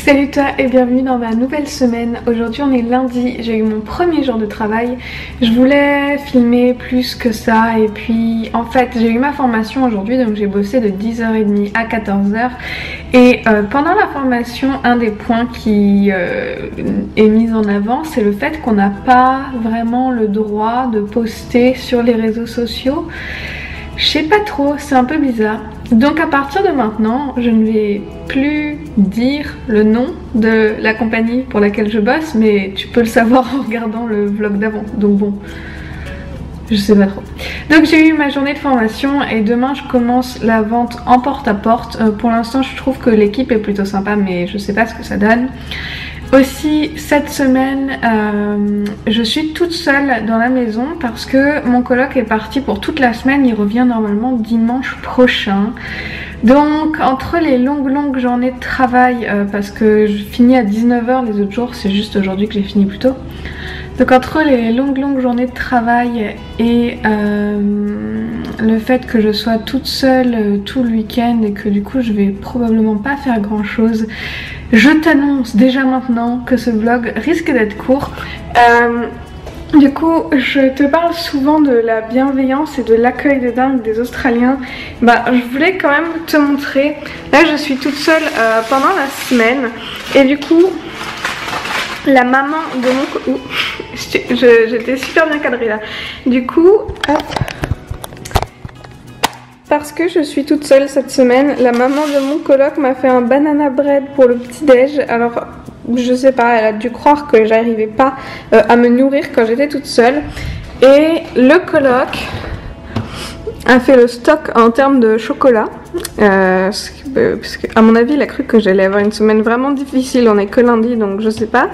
Salut toi et bienvenue dans ma nouvelle semaine. Aujourd'hui on est lundi, j'ai eu mon premier jour de travail. Je voulais filmer plus que ça et puis en fait j'ai eu ma formation aujourd'hui, donc j'ai bossé de 10h30 à 14h. Et pendant la formation, un des points qui est mis en avant, c'est le fait qu'on n'a pas vraiment le droit de poster sur les réseaux sociaux. Je sais pas trop, c'est un peu bizarre. Donc à partir de maintenant, je ne vais plus dire le nom de la compagnie pour laquelle je bosse, mais tu peux le savoir en regardant le vlog d'avant. Donc bon, je sais pas trop. Donc j'ai eu ma journée de formation et demain je commence la vente en porte-à-porte. Pour l'instant je trouve que l'équipe est plutôt sympa, mais je sais pas ce que ça donne. Aussi cette semaine je suis toute seule dans la maison parce que mon coloc est parti pour toute la semaine, il revient normalement dimanche prochain. Donc entre les longues journées de travail, parce que je finis à 19h les autres jours, c'est juste aujourd'hui que j'ai fini plus tôt. Donc entre les longues journées de travail et le fait que je sois toute seule tout le week-end et que du coup je vais probablement pas faire grand chose, je t'annonce déjà maintenant que ce vlog risque d'être court. Du coup, je te parle souvent de la bienveillance et de l'accueil de dingue des Australiens. Je voulais quand même te montrer. Là, je suis toute seule pendant la semaine et du coup, la maman de mon... J'étais super bien cadrée là. Du coup, hop. Parce que je suis toute seule cette semaine, la maman de mon coloc m'a fait un banana bread pour le petit déj. Alors je sais pas, elle a dû croire que j'arrivais pas à me nourrir quand j'étais toute seule. Et le coloc a fait le stock en termes de chocolat. Parce qu'à mon avis il a cru que j'allais avoir une semaine vraiment difficile, on est que lundi donc je sais pas.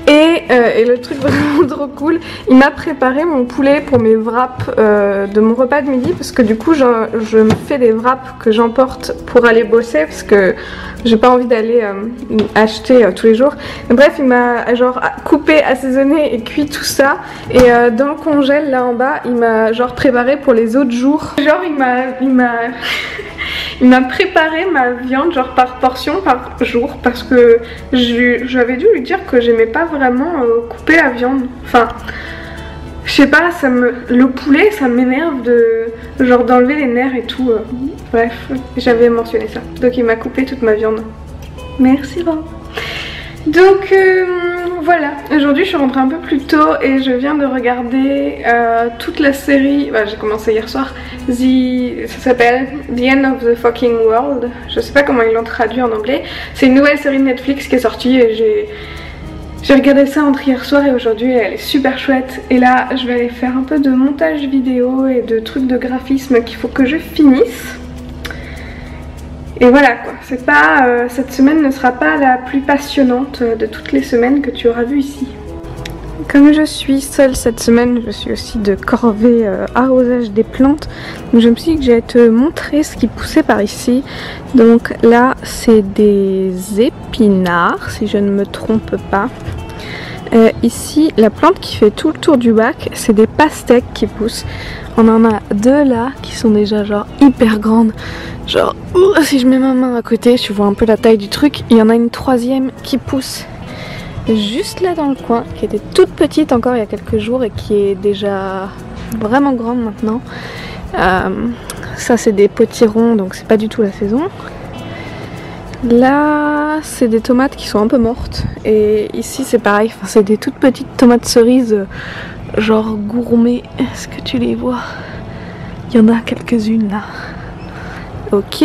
Et le truc vraiment trop cool, il m'a préparé mon poulet pour mes wraps de mon repas de midi, parce que du coup je me fais des wraps que j'emporte pour aller bosser parce que j'ai pas envie d'aller acheter tous les jours. Bref, il m'a genre coupé, assaisonné et cuit tout ça, et dans le congèle là en bas il m'a genre préparé pour les autres jours. Genre il m'a préparé ma viande genre par portion par jour, parce que j'avais dû lui dire que j'aimais pas vraiment couper la viande. Enfin, je sais pas, le poulet ça m'énerve de genre d'enlever les nerfs et tout. Bref, j'avais mentionné ça. Donc il m'a coupé toute ma viande. Merci Rob. Donc voilà, aujourd'hui je suis rentrée un peu plus tôt et je viens de regarder toute la série, j'ai commencé hier soir, ça s'appelle The End of the Fucking World, je sais pas comment ils l'ont traduit en anglais. C'est une nouvelle série de Netflix qui est sortie et j'ai regardé ça entre hier soir et aujourd'hui, elle est super chouette. Et là je vais aller faire un peu de montage vidéo et de trucs de graphisme qu'il faut que je finisse. Et voilà quoi, c'est pas, cette semaine ne sera pas la plus passionnante de toutes les semaines que tu auras vues ici. Comme je suis seule cette semaine, je suis aussi de corvée arrosage des plantes. Donc je me suis dit que j'allais te montrer ce qui poussait par ici. Donc là c'est des épinards si je ne me trompe pas. Ici la plante qui fait tout le tour du bac, c'est des pastèques qui poussent. On en a deux là qui sont déjà genre hyper grandes. Genre si je mets ma main à côté, tu vois un peu la taille du truc. Il y en a une troisième qui pousse juste là dans le coin, qui était toute petite encore il y a quelques jours et qui est déjà vraiment grande maintenant. Ça c'est des potirons, donc c'est pas du tout la saison. Là c'est des tomates qui sont un peu mortes, et ici c'est pareil, c'est des toutes petites tomates cerises genre gourmet. Est-ce que tu les vois? Il y en a quelques-unes là. Ok.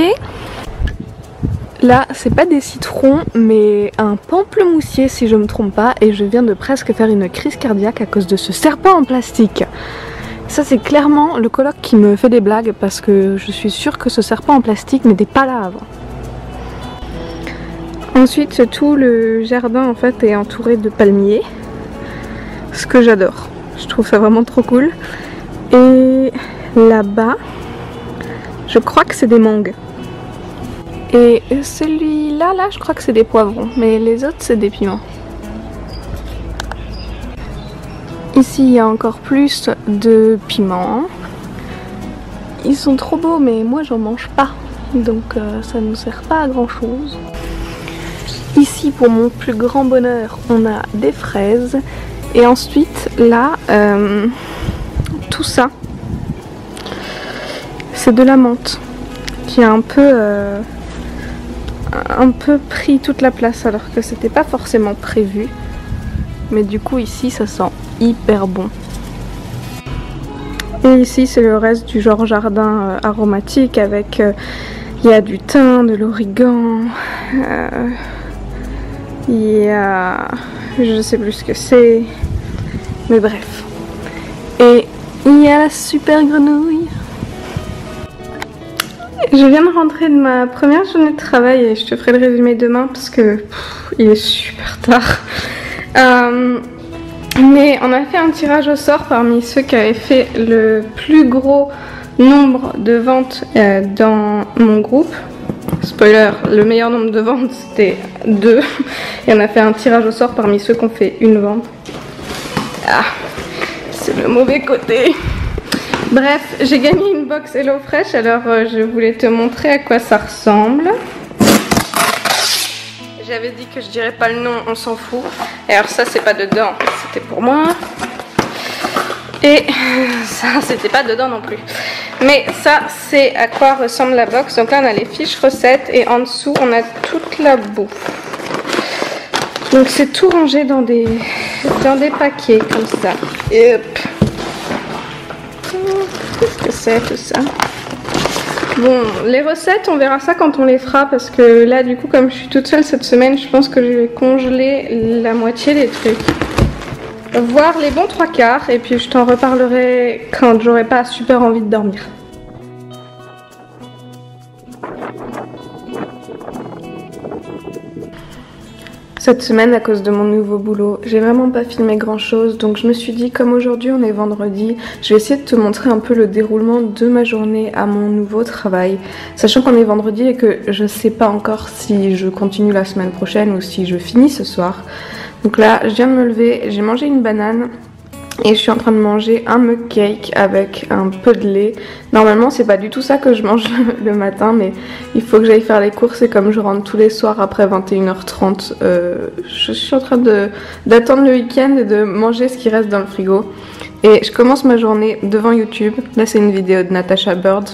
Là c'est pas des citrons mais un pamplemoussier si je me trompe pas, et je viens de presque faire une crise cardiaque à cause de ce serpent en plastique. Ça c'est clairement le coloc qui me fait des blagues, parce que je suis sûre que ce serpent en plastique n'était pas là avant. Ensuite tout le jardin en fait est entouré de palmiers, ce que j'adore, je trouve ça vraiment trop cool. Et là-bas je crois que c'est des mangues. Et celui-là, je crois que c'est des poivrons, mais les autres c'est des piments. Ici il y a encore plus de piments. Ils sont trop beaux mais moi j'en mange pas, donc ça ne nous sert pas à grand chose. Ici, pour mon plus grand bonheur, on a des fraises. Et ensuite, là, tout ça, c'est de la menthe qui a un peu pris toute la place alors que c'était pas forcément prévu. Mais du coup, ici, ça sent hyper bon. Et ici, c'est le reste du genre jardin aromatique avec... il y a du thym, de l'origan, il y a... je sais plus ce que c'est, mais bref. Et il y a la super grenouille. Je viens de rentrer de ma première journée de travail et je te ferai le résumé demain parce que il est super tard. Mais on a fait un tirage au sort parmi ceux qui avaient fait le plus gros nombre de ventes dans mon groupe. Spoiler, le meilleur nombre de ventes c'était 2. Et on a fait un tirage au sort parmi ceux qui ont fait une vente. Ah, c'est le mauvais côté. Bref, j'ai gagné une box HelloFresh, alors je voulais te montrer à quoi ça ressemble. J'avais dit que je dirais pas le nom, on s'en fout. Et alors ça c'est pas dedans, c'était pour moi. Et ça c'était pas dedans non plus. Mais ça c'est à quoi ressemble la box. Donc là on a les fiches recettes et en dessous on a toute la bouffe. Donc c'est tout rangé dans des paquets comme ça. Et hop. Qu'est-ce que c'est tout ça? Bon, les recettes, on verra ça quand on les fera parce que là, du coup, comme je suis toute seule cette semaine, je pense que je vais congeler la moitié des trucs. Voir les bons 3/4 et puis je t'en reparlerai quand j'aurai pas super envie de dormir. Cette semaine, à cause de mon nouveau boulot, j'ai vraiment pas filmé grand chose, donc je me suis dit, comme aujourd'hui on est vendredi, je vais essayer de te montrer un peu le déroulement de ma journée à mon nouveau travail, sachant qu'on est vendredi et que je sais pas encore si je continue la semaine prochaine ou si je finis ce soir. Donc là, je viens de me lever, j'ai mangé une banane et je suis en train de manger un mug cake avec un peu de lait. Normalement c'est pas du tout ça que je mange le matin, mais il faut que j'aille faire les courses et comme je rentre tous les soirs après 21h30, je suis en train d'attendre le week-end et de manger ce qui reste dans le frigo. Et je commence ma journée devant YouTube. Là c'est une vidéo de Natasha Bird.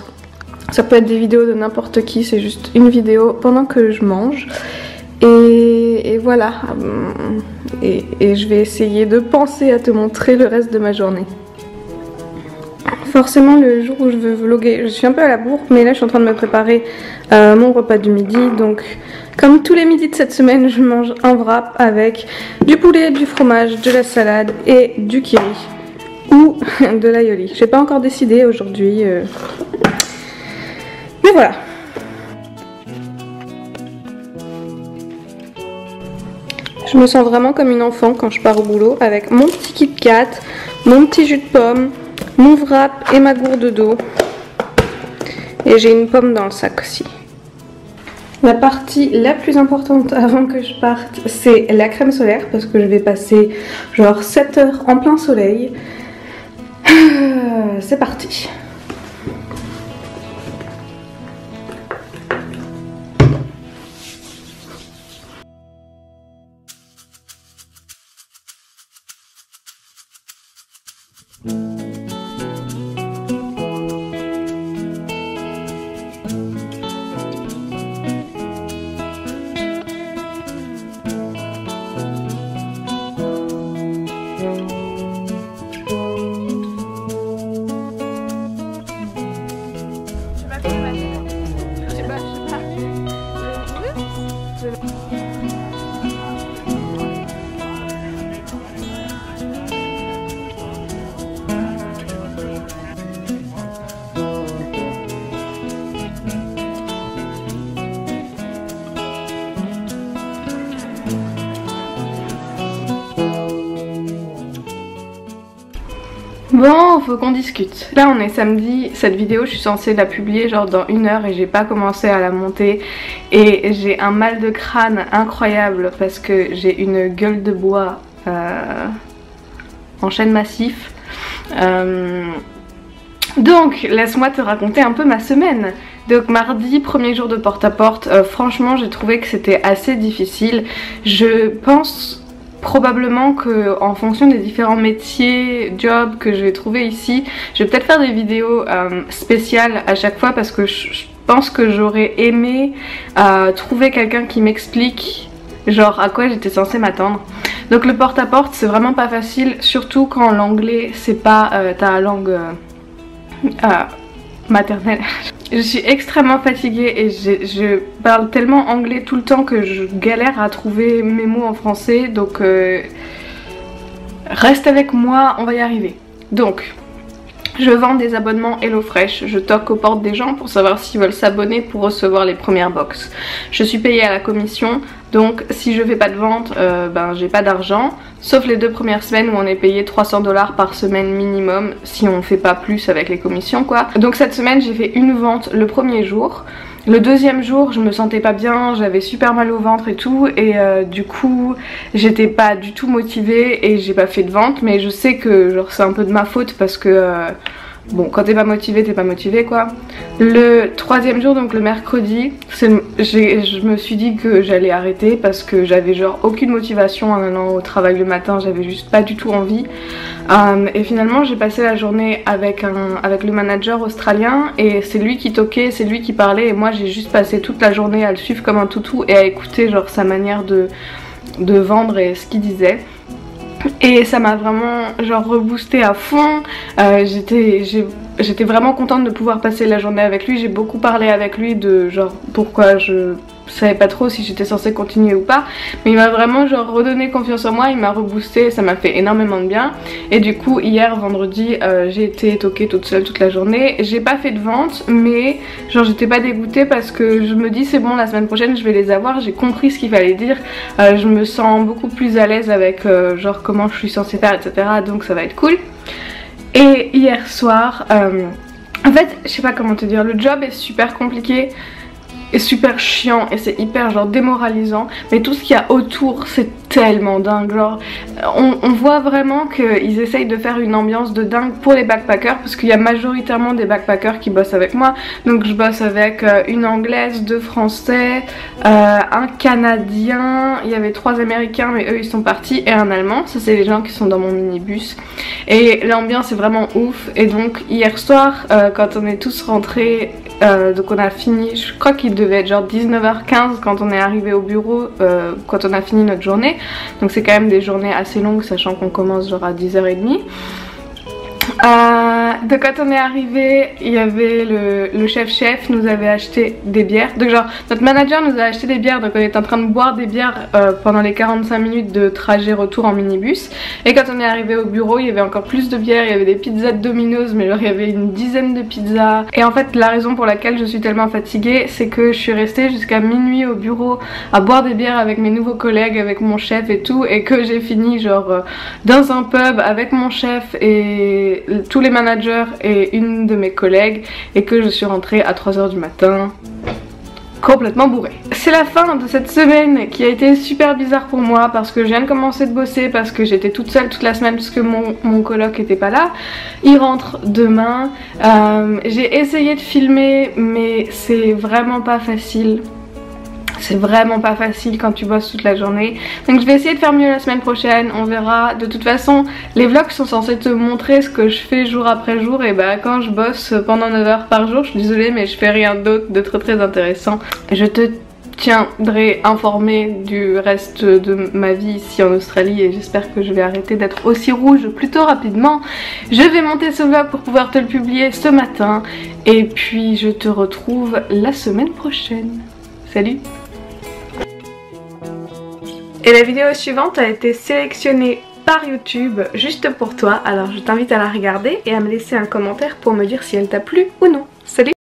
Ça peut être des vidéos de n'importe qui, c'est juste une vidéo pendant que je mange. Et voilà, et je vais essayer de penser à te montrer le reste de ma journée. Forcément le jour où je veux vlogger, je suis un peu à la bourre, mais là je suis en train de me préparer mon repas du midi. Donc comme tous les midis de cette semaine, je mange un wrap avec du poulet, du fromage, de la salade et du kiri ou de l'aioli. J'ai pas encore décidé aujourd'hui, mais voilà. Je me sens vraiment comme une enfant quand je pars au boulot avec mon petit Kit Kat, mon petit jus de pomme, mon wrap et ma gourde d'eau. Et j'ai une pomme dans le sac aussi. La partie la plus importante avant que je parte, c'est la crème solaire parce que je vais passer genre 7 heures en plein soleil. C'est parti. Bon, faut qu'on discute. Là on est samedi, cette vidéo je suis censée la publier genre dans 1 heure et j'ai pas commencé à la monter. Et j'ai un mal de crâne incroyable parce que j'ai une gueule de bois en chêne massif. Donc laisse-moi te raconter un peu ma semaine. Donc mardi, premier jour de porte-à-porte, franchement j'ai trouvé que c'était assez difficile. Je pense probablement que en fonction des différents métiers, jobs que je vais trouver ici, je vais peut-être faire des vidéos spéciales à chaque fois parce que je pense que j'aurais aimé trouver quelqu'un qui m'explique genre à quoi j'étais censée m'attendre. Donc le porte-à-porte c'est vraiment pas facile, surtout quand l'anglais c'est pas ta langue maternelle. Je suis extrêmement fatiguée et je parle tellement anglais tout le temps que je galère à trouver mes mots en français, donc reste avec moi, on va y arriver. Donc je vends des abonnements HelloFresh, je toque aux portes des gens pour savoir s'ils veulent s'abonner pour recevoir les premières box. Je suis payée à la commission, donc si je fais pas de vente, ben j'ai pas d'argent, sauf les 2 premières semaines où on est payé 300 $ par semaine minimum, si on fait pas plus avec les commissions quoi. Donc cette semaine j'ai fait une vente le premier jour. Le deuxième jour je me sentais pas bien, j'avais super mal au ventre et tout, et du coup j'étais pas du tout motivée et j'ai pas fait de vente, mais je sais que genre c'est un peu de ma faute parce que bon, quand t'es pas motivé quoi. Le troisième jour, donc le mercredi, je me suis dit que j'allais arrêter parce que j'avais genre aucune motivation en allant au travail le matin, j'avais juste pas du tout envie. Et finalement j'ai passé la journée avec le manager australien et c'est lui qui toquait, c'est lui qui parlait et moi j'ai juste passé toute la journée à le suivre comme un toutou et à écouter genre sa manière de vendre et ce qu'il disait. Et ça m'a vraiment genre reboosté à fond, j'étais vraiment contente de pouvoir passer la journée avec lui. J'ai beaucoup parlé avec lui de genre pourquoi je savais pas trop si j'étais censée continuer ou pas, mais il m'a vraiment genre redonné confiance en moi, il m'a reboosté, ça m'a fait énormément de bien. Et du coup hier vendredi j'ai été toquée toute seule toute la journée, j'ai pas fait de vente mais genre j'étais pas dégoûtée parce que je me dis c'est bon, la semaine prochaine je vais les avoir, j'ai compris ce qu'il fallait dire, je me sens beaucoup plus à l'aise avec genre comment je suis censée faire etc, donc ça va être cool. Et hier soir en fait je sais pas comment te dire, le job est super compliqué est super chiant et c'est hyper genre démoralisant, mais tout ce qu'il y a autour c'est tellement dingue, genre on voit vraiment qu'ils essayent de faire une ambiance de dingue pour les backpackers parce qu'il y a majoritairement des backpackers qui bossent avec moi, donc je bosse avec une anglaise, 2 français, un canadien, il y avait 3 américains mais eux ils sont partis, et un allemand, ça c'est les gens qui sont dans mon minibus et l'ambiance est vraiment ouf. Et donc hier soir quand on est tous rentrés, donc on a fini, je crois qu'il devait être genre 19h15 quand on est arrivé au bureau, quand on a fini notre journée, donc c'est quand même des journées assez longues sachant qu'on commence genre à 10h30. Donc quand on est arrivé, il y avait le chef nous avait acheté des bières, donc genre notre manager nous a acheté des bières, donc on était en train de boire des bières pendant les 45 minutes de trajet retour en minibus. Et quand on est arrivé au bureau il y avait encore plus de bières, il y avait des pizzas de Domino's, mais genre il y avait une dizaine de pizzas. Et en fait la raison pour laquelle je suis tellement fatiguée c'est que je suis restée jusqu'à minuit au bureau à boire des bières avec mes nouveaux collègues, avec mon chef et tout, et que j'ai fini genre dans un pub avec mon chef et tous les managers et une de mes collègues, et que je suis rentrée à 3 h du matin complètement bourrée. C'est la fin de cette semaine qui a été super bizarre pour moi parce que je viens de commencer de bosser, parce que j'étais toute seule toute la semaine parce que mon coloc était pas là. Il rentre demain. J'ai essayé de filmer mais c'est vraiment pas facile. C'est vraiment pas facile quand tu bosses toute la journée. Donc je vais essayer de faire mieux la semaine prochaine, on verra. De toute façon les vlogs sont censés te montrer ce que je fais jour après jour, et bah quand je bosse pendant 9 heures par jour, je suis désolée mais je fais rien d'autre de très intéressant. Je te tiendrai informée du reste de ma vie ici en Australie et j'espère que je vais arrêter d'être aussi rouge plutôt rapidement. Je vais monter ce vlog pour pouvoir te le publier ce matin et puis je te retrouve la semaine prochaine. Salut! Et la vidéo suivante a été sélectionnée par YouTube juste pour toi, alors je t'invite à la regarder et à me laisser un commentaire pour me dire si elle t'a plu ou non. Salut!